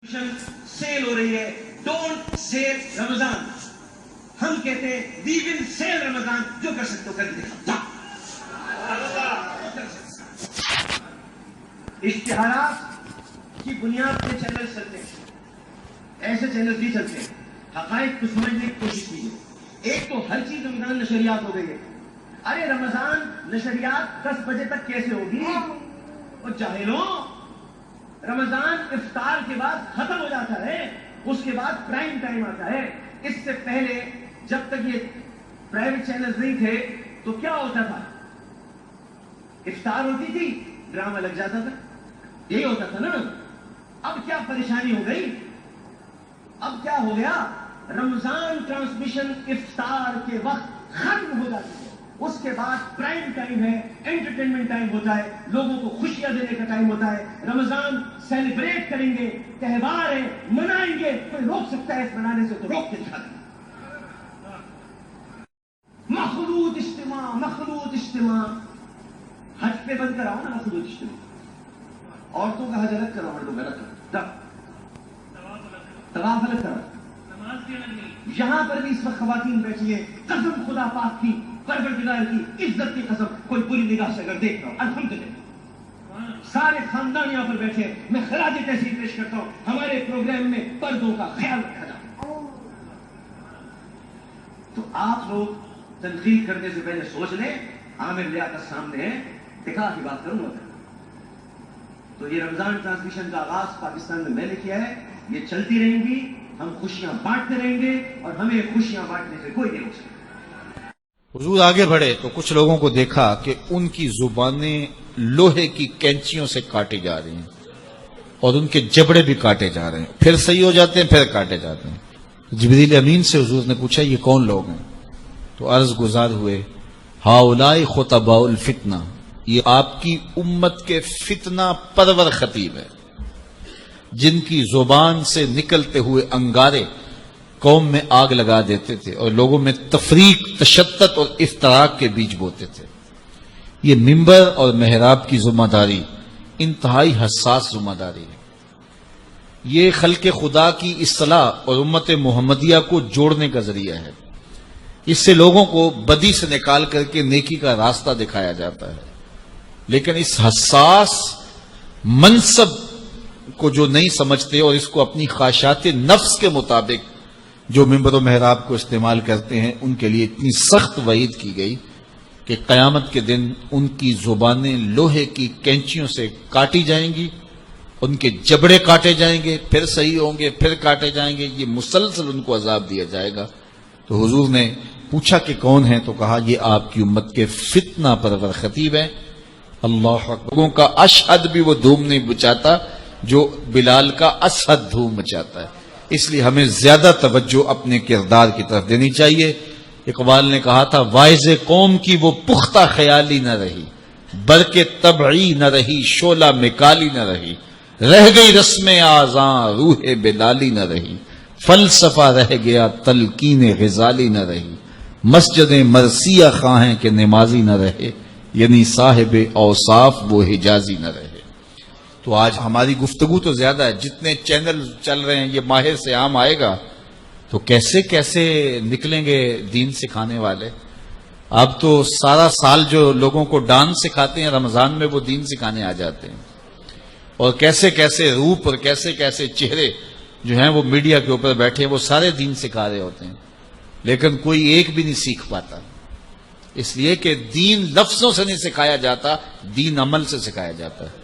Cell ہو رہی ہے، don't cell رمضان. ہم کہتے ہیں وی ول سیل رمضان. جو کر سکتے ہو کر دکھا. اشتہارات کی بنیاد پہ چینل چلتے ہیں، ایسے چینل بھی چلتے ہیں. حقائق کو سمجھنے کی کوشش کیجیے. ایک تو ہر چیز رمضان نشریات ہو گئی ہے. ارے رمضان نشریات 10 بجے تک کیسے ہوگی؟ اور جاہلوں، رمضان افطار کے بعد ختم ہو جاتا ہے، اس کے بعد پرائم ٹائم آتا ہے. اس سے پہلے جب تک یہ پرائیویٹ چینل نہیں تھے تو کیا ہوتا تھا؟ افطار ہوتی تھی، ڈرامہ لگ جاتا تھا، یہی ہوتا تھا نا. اب کیا پریشانی ہو گئی؟ اب کیا ہو گیا؟ رمضان ٹرانسمیشن افطار کے وقت ختم ہو جاتی ہے، اس کے بعد پرائم ٹائم ہے، انٹرٹینمنٹ ٹائم ہوتا ہے، لوگوں کو خوشیاں دینے کا ٹائم ہوتا ہے. رمضان سیلیبریٹ کریں گے، تہوار ہے، منائیں گے. کوئی روک سکتا ہے اس منانے سے؟ تو روک کے دکھا دیں. مخلوط اجتماع، مخلوط اجتماع. حج پہ بند کراؤ نا مخلوط اجتماع. عورتوں کا حج الگ کراؤ، مردوں کا الگ کراؤ، طواف الگ کراؤ. یہاں پر بھی اس وقت خواتین بیٹھی ہیں، قسم خدا پاک کی، پروردگار کی عزت کی قسم، کوئی بری نگاہ سے اگر دیکھ رہا ہوں، الحمدللہ سارے خاندان یہاں پر بیٹھے ہیں. میں خراج تحسین پیش کرتا ہوں، ہمارے پروگرام میں پردوں کا خیال رکھا جائے. تو آپ لوگ تنقید کرنے سے پہلے سوچ لیں. عامر لیاقت سامنے ہے، دکھا کی بات کروں گا. تو یہ رمضان ٹرانسمیشن کا آغاز پاکستان میں نے کیا ہے، یہ چلتی رہیں گی. ہم خوشیاں بانٹتے رہیں گے اور ہمیں خوشیاں بانٹنے سے کوئی نہیں روک سکتا. حضور آگے بڑھے تو کچھ لوگوں کو دیکھا کہ ان کی زبانیں لوہے کی کینچیوں سے کاٹی جا رہی ہیں اور ان کے جبڑے بھی کاٹے جا رہے ہیں، پھر صحیح ہو جاتے ہیں، پھر کاٹے جاتے ہیں. جبریل امین سے حضور نے پوچھا یہ کون لوگ ہیں؟ تو عرض گزار ہوئے ہاؤلائی خطباء الفتنہ، یہ آپ کی امت کے فتنہ پرور خطیب ہے، جن کی زبان سے نکلتے ہوئے انگارے قوم میں آگ لگا دیتے تھے اور لوگوں میں تفریق، تشدد اور افتراق کے بیج بوتے تھے. یہ منبر اور محراب کی ذمہ داری انتہائی حساس ذمہ داری ہے. یہ خلق خدا کی اصلاح اور امت محمدیہ کو جوڑنے کا ذریعہ ہے. اس سے لوگوں کو بدی سے نکال کر کے نیکی کا راستہ دکھایا جاتا ہے. لیکن اس حساس منصب کو جو نہیں سمجھتے اور اس کو اپنی خواہشات نفس کے مطابق جو منبر و محراب کو استعمال کرتے ہیں، ان کے لیے اتنی سخت وعید کی گئی کہ قیامت کے دن ان کی زبانیں لوہے کی کینچیوں سے کاٹی جائیں گی، ان کے جبڑے کاٹے جائیں گے، پھر صحیح ہوں گے، پھر کاٹے جائیں گے. یہ مسلسل ان کو عذاب دیا جائے گا. تو حضور نے پوچھا کہ کون ہیں؟ تو کہا یہ آپ کی امت کے فتنہ پرور خطیب ہیں. اللہ اکبر. لوگوں کا اشہد بھی وہ دھوم نہیں بچاتا جو بلال کا اسہد دھوم مچاتا ہے. اس لیے ہمیں زیادہ توجہ اپنے کردار کی طرف دینی چاہیے. اقبال نے کہا تھا وائز قوم کی وہ پختہ خیالی نہ رہی، برق طبعی نہ رہی، شعلہ مکالی نہ رہی، رہ گئی رسم آذاں روح بلالی نہ رہی، فلسفہ رہ گیا تلقین غزالی نہ رہی، مسجد مرثیہ خواہیں کہ نمازی نہ رہے، یعنی صاحب اوصاف وہ حجازی نہ رہے. تو آج ہماری گفتگو تو زیادہ ہے، جتنے چینل چل رہے ہیں، یہ ماہر سے عام آئے گا تو کیسے کیسے نکلیں گے دین سکھانے والے. اب تو سارا سال جو لوگوں کو ڈانس سکھاتے ہیں، رمضان میں وہ دین سکھانے آ جاتے ہیں. اور کیسے کیسے روپ اور کیسے کیسے چہرے جو ہیں وہ میڈیا کے اوپر بیٹھے ہیں، وہ سارے دین سکھا رہے ہوتے ہیں، لیکن کوئی ایک بھی نہیں سیکھ پاتا. اس لیے کہ دین لفظوں سے نہیں سکھایا جاتا، دین عمل سے سکھایا جاتا ہے.